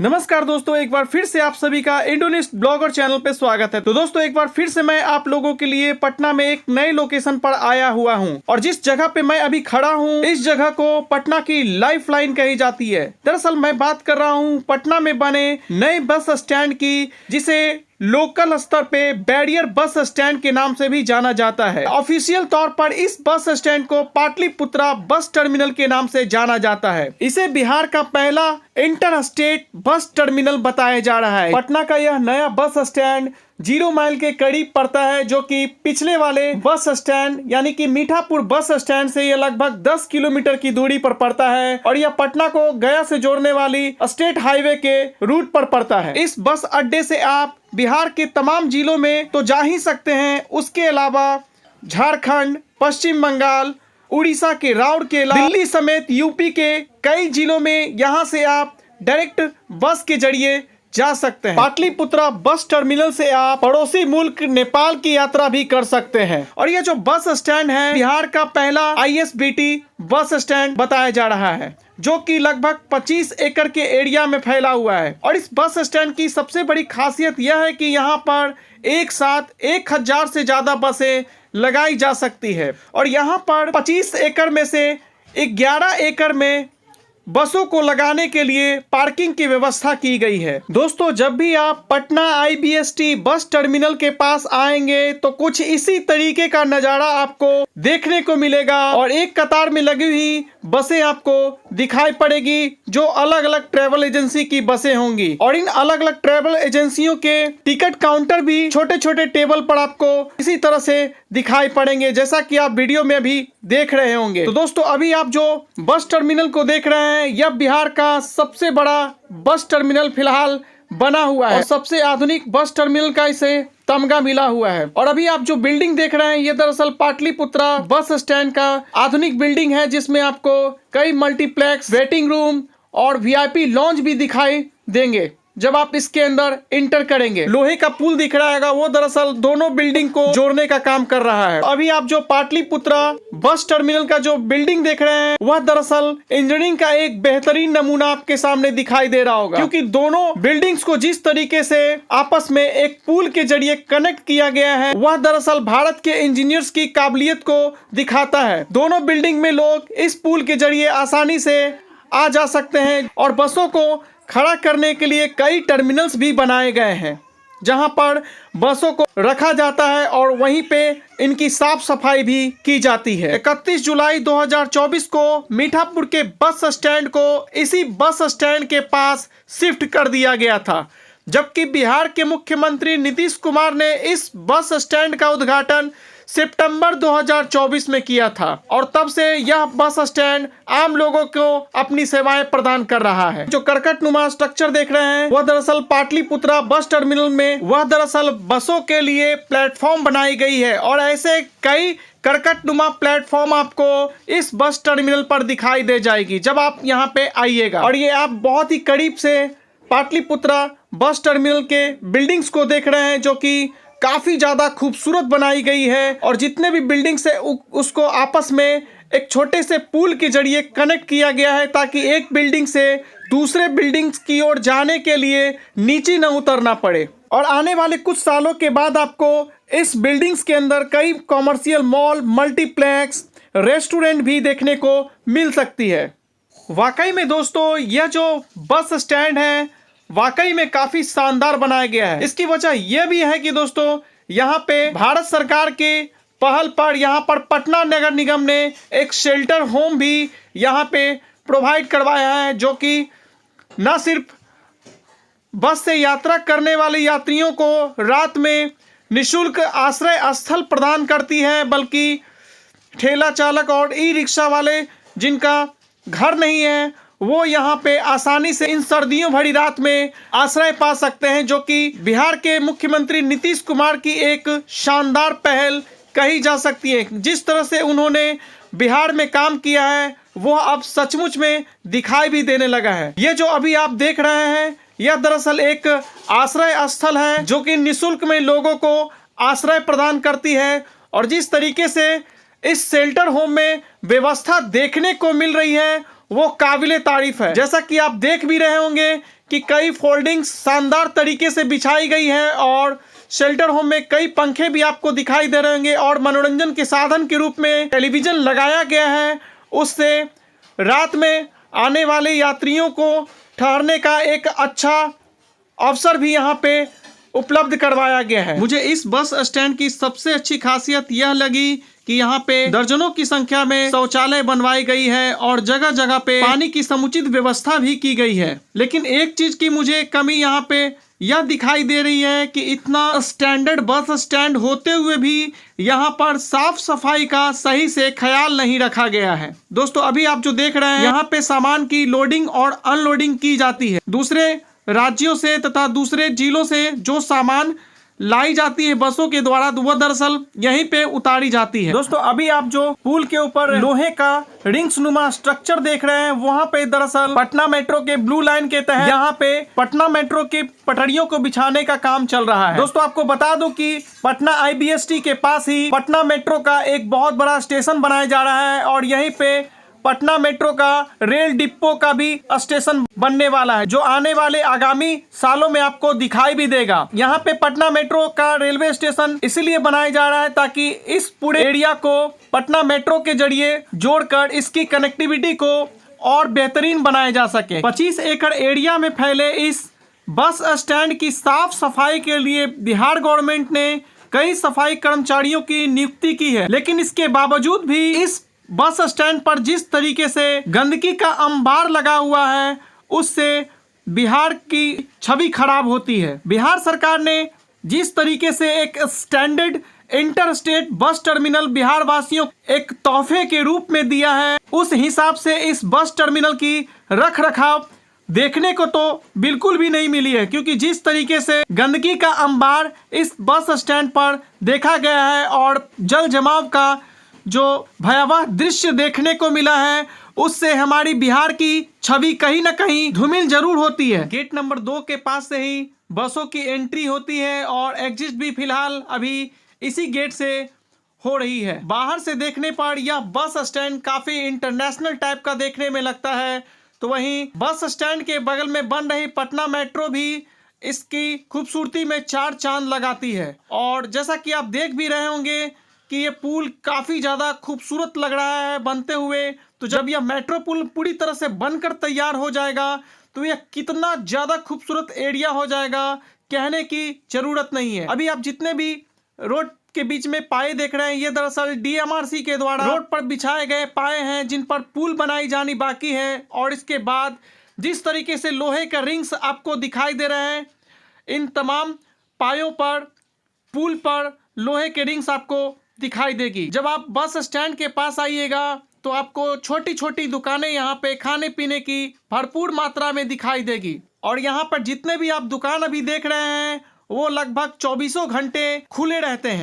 नमस्कार दोस्तों, एक बार फिर से आप सभी का इंडोनिस्ट ब्लॉगर चैनल पे स्वागत है। तो दोस्तों एक बार फिर से मैं आप लोगों के लिए पटना में एक नए लोकेशन पर आया हुआ हूं और जिस जगह पे मैं अभी खड़ा हूं इस जगह को पटना की लाइफ लाइन कही जाती है। दरअसल मैं बात कर रहा हूं पटना में बने नए बस स्टैंड की, जिसे लोकल स्तर पे बैरियर बस स्टैंड के नाम से भी जाना जाता है। ऑफिशियल तौर पर इस बस स्टैंड को पाटलिपुत्रा बस टर्मिनल के नाम से जाना जाता है। इसे बिहार का पहला इंटर स्टेट बस टर्मिनल बताया जा रहा है। पटना का यह नया बस स्टैंड 0 माइल के करीब पड़ता है, जो कि पिछले वाले बस स्टैंड यानी कि मीठापुर बस स्टैंड से यह लगभग 10 किलोमीटर की दूरी पर पड़ता है और यह पटना को गया से जोड़ने वाली स्टेट हाईवे के रूट पर पड़ता है। इस बस अड्डे से आप बिहार के तमाम जिलों में तो जा ही सकते हैं, उसके अलावा झारखंड, पश्चिम बंगाल, उड़ीसा के राउरकेला, दिल्ली समेत यूपी के कई जिलों में यहाँ से आप डायरेक्ट बस के जरिए जा सकते हैं। पाटलिपुत्रा बस टर्मिनल से आप पड़ोसी मुल्क नेपाल की यात्रा भी कर सकते हैं। और यह जो बस स्टैंड है बिहार का पहला ISBT बस स्टैंड बताया जा रहा है, जो कि लगभग 25 एकड़ के एरिया में फैला हुआ है। और इस बस स्टैंड की सबसे बड़ी खासियत यह है कि यहाँ पर एक साथ 1000 से ज्यादा बसें लगाई जा सकती है और यहाँ पर 25 एकड़ में से 11 एकड़ में बसों को लगाने के लिए पार्किंग की व्यवस्था की गई है। दोस्तों जब भी आप पटना IBST बस टर्मिनल के पास आएंगे तो कुछ इसी तरीके का नजारा आपको देखने को मिलेगा और एक कतार में लगी हुई बसें आपको दिखाई पड़ेगी, जो अलग अलग ट्रेवल एजेंसी की बसें होंगी। और इन अलग अलग ट्रेवल एजेंसियों के टिकट काउंटर भी छोटे छोटे टेबल पर आपको इसी तरह से दिखाई पड़ेंगे, जैसा कि आप वीडियो में अभी देख रहे होंगे। तो दोस्तों अभी आप जो बस टर्मिनल को देख रहे हैं यह बिहार का सबसे बड़ा बस टर्मिनल फिलहाल बना हुआ है और सबसे आधुनिक बस टर्मिनल का इसे तमगा मिला हुआ है। और अभी आप जो बिल्डिंग देख रहे हैं ये दरअसल पाटलिपुत्रा बस स्टैंड का आधुनिक बिल्डिंग है, जिसमें आपको कई मल्टीप्लेक्स, वेटिंग रूम और VIP लॉन्च भी दिखाई देंगे जब आप इसके अंदर इंटर करेंगे। लोहे का पुल दिख रहा है, वो दरअसल दोनों बिल्डिंग को जोड़ने का काम कर रहा है। अभी आप जो पाटलिपुत्रा बस टर्मिनल का जो बिल्डिंग देख रहे हैं वह दरअसल इंजीनियरिंग का एक बेहतरीन नमूना आपके सामने दिखाई दे रहा होगा, क्योंकि दोनों बिल्डिंग्स को जिस तरीके से आपस में एक पुल के जरिए कनेक्ट किया गया है वह दरअसल भारत के इंजीनियर्स की काबिलियत को दिखाता है। दोनों बिल्डिंग में लोग इस पुल के जरिए आसानी से आ जा सकते हैं और बसों को खड़ा करने के लिए कई टर्मिनल्स भी बनाए गए हैं, जहां पर बसों को रखा जाता है और वहीं पे इनकी साफ सफाई भी की जाती है। 31 जुलाई 2024 को मीठापुर के बस स्टैंड को इसी बस स्टैंड के पास शिफ्ट कर दिया गया था, जबकि बिहार के मुख्यमंत्री नीतीश कुमार ने इस बस स्टैंड का उद्घाटन सितंबर 2024 में किया था और तब से यह बस स्टैंड आम लोगों को अपनी सेवाएं प्रदान कर रहा है। जो करकटनुमा स्ट्रक्चर देख रहे हैं वह दरअसल पाटलिपुत्रा बस टर्मिनल में वह दरअसल बसों के लिए प्लेटफॉर्म बनाई गई है और ऐसे कई करकटनुमा प्लेटफॉर्म आपको इस बस टर्मिनल पर दिखाई दे जाएगी जब आप यहाँ पे आइएगा। और ये आप बहुत ही करीब से पाटलिपुत्रा बस टर्मिनल के बिल्डिंग्स को देख रहे हैं, जो कि काफी ज्यादा खूबसूरत बनाई गई है और जितने भी बिल्डिंग्स है उसको आपस में एक छोटे से पुल के जरिए कनेक्ट किया गया है, ताकि एक बिल्डिंग से दूसरे बिल्डिंग्स की ओर जाने के लिए नीचे न उतरना पड़े। और आने वाले कुछ सालों के बाद आपको इस बिल्डिंग्स के अंदर कई कॉमर्शियल मॉल, मल्टीप्लेक्स, रेस्टोरेंट भी देखने को मिल सकती है। वाकई में दोस्तों यह जो बस स्टैंड है वाकई में काफी शानदार बनाया गया है। इसकी वजह यह भी है कि दोस्तों यहाँ पे भारत सरकार के पहल पर यहाँ पर पटना नगर निगम ने एक शेल्टर होम भी यहाँ पे प्रोवाइड करवाया है, जो कि न सिर्फ बस से यात्रा करने वाले यात्रियों को रात में निःशुल्क आश्रय स्थल प्रदान करती है, बल्कि ठेला चालक और ई-रिक्शा वाले जिनका घर नहीं है वो यहाँ पे आसानी से इन सर्दियों भरी रात में आश्रय पा सकते हैं, जो कि बिहार के मुख्यमंत्री नीतीश कुमार की एक शानदार पहल कही जा सकती है। जिस तरह से उन्होंने बिहार में काम किया है वो अब सचमुच में दिखाई भी देने लगा है। ये जो अभी आप देख रहे हैं यह दरअसल एक आश्रय स्थल है, जो कि निःशुल्क में लोगों को आश्रय प्रदान करती है। और जिस तरीके से इस शेल्टर होम में व्यवस्था देखने को मिल रही है वो काबिले तारीफ है। जैसा कि आप देख भी रहे होंगे कि कई फोल्डिंग्स शानदार तरीके से बिछाई गई है और शेल्टर होम में कई पंखे भी आपको दिखाई दे रहे होंगे और मनोरंजन के साधन के रूप में टेलीविजन लगाया गया है। उससे रात में आने वाले यात्रियों को ठहरने का एक अच्छा अवसर भी यहाँ पे उपलब्ध करवाया गया है। मुझे इस बस स्टैंड की सबसे अच्छी खासियत यह लगी कि यहाँ पे दर्जनों की संख्या में शौचालय बनवाई गई है और जगह जगह पे पानी की समुचित व्यवस्था भी की गई है। लेकिन एक चीज की मुझे कमी यहाँ पे यह दिखाई दे रही है कि इतना स्टैंडर्ड बस स्टैंड होते हुए भी यहाँ पर साफ सफाई का सही से ख्याल नहीं रखा गया है। दोस्तों अभी आप जो देख रहे हैं यहाँ पे सामान की लोडिंग और अनलोडिंग की जाती है। दूसरे राज्यों से तथा दूसरे जिलों से जो सामान लाई जाती है बसों के द्वारा वो दरअसल यहीं पे उतारी जाती है। दोस्तों अभी आप जो पुल के ऊपर लोहे का रिंग्स नुमा स्ट्रक्चर देख रहे हैं वहाँ पे दरअसल पटना मेट्रो के ब्लू लाइन के तहत यहाँ पे पटना मेट्रो के पटरियों को बिछाने का काम चल रहा है। दोस्तों आपको बता दूं कि पटना IBST के पास ही पटना मेट्रो का एक बहुत बड़ा स्टेशन बनाया जा रहा है और यहीं पे पटना मेट्रो का रेल डिपो का भी स्टेशन बनने वाला है जो आने वाले आगामी सालों में आपको दिखाई भी देगा। यहाँ पे पटना मेट्रो का रेलवे स्टेशन इसलिए बनाया जा रहा है ताकि इस पूरे एरिया को पटना मेट्रो के जरिए जोड़कर इसकी कनेक्टिविटी को और बेहतरीन बनाया जा सके। 25 एकड़ एरिया में फैले इस बस स्टैंड की साफ सफाई के लिए बिहार गवर्नमेंट ने कई सफाई कर्मचारियों की नियुक्ति की है, लेकिन इसके बावजूद भी इस बस स्टैंड पर जिस तरीके से गंदगी का अंबार लगा हुआ है उससे बिहार की छवि खराब होती है। बिहार सरकार ने जिस तरीके से एक standard inter state bus terminal Bihar वासियों एक तोहफे के रूप में दिया है, उस हिसाब से इस बस टर्मिनल की रख रखाव देखने को तो बिल्कुल भी नहीं मिली है, क्योंकि जिस तरीके से गंदगी का अंबार इस बस स्टैंड पर देखा गया है और जल जमाव का जो भयावह दृश्य देखने को मिला है उससे हमारी बिहार की छवि कहीं ना कहीं धूमिल जरूर होती है। गेट नंबर 2 के पास से ही बसों की एंट्री होती है और एग्जिट भी फिलहाल अभी इसी गेट से हो रही है। बाहर से देखने पर यह बस स्टैंड काफी इंटरनेशनल टाइप का देखने में लगता है, तो वहीं बस स्टैंड के बगल में बन रही पटना मेट्रो भी इसकी खूबसूरती में 4 चांद लगाती है। और जैसा कि आप देख भी रहे होंगे कि ये पुल काफी ज्यादा खूबसूरत लग रहा है बनते हुए, तो जब यह मेट्रो पुल पूरी तरह से बनकर तैयार हो जाएगा तो यह कितना ज्यादा खूबसूरत एरिया हो जाएगा कहने की जरूरत नहीं है। अभी आप जितने भी रोड के बीच में पाए देख रहे हैं ये दरअसल DMRC के द्वारा रोड पर बिछाए गए पाए हैं जिन पर पुल बनाई जानी बाकी है। और इसके बाद जिस तरीके से लोहे का रिंग्स आपको दिखाई दे रहे हैं, इन तमाम पायों पर पुल पर लोहे के रिंग्स आपको दिखाई देगी। जब आप बस स्टैंड के पास आइएगा तो आपको छोटी छोटी दुकानें यहाँ पे खाने पीने की भरपूर मात्रा में दिखाई देगी। और यहाँ पर जितने भी आप दुकान अभी देख रहे हैं वो लगभग 24 घंटे खुले रहते हैं।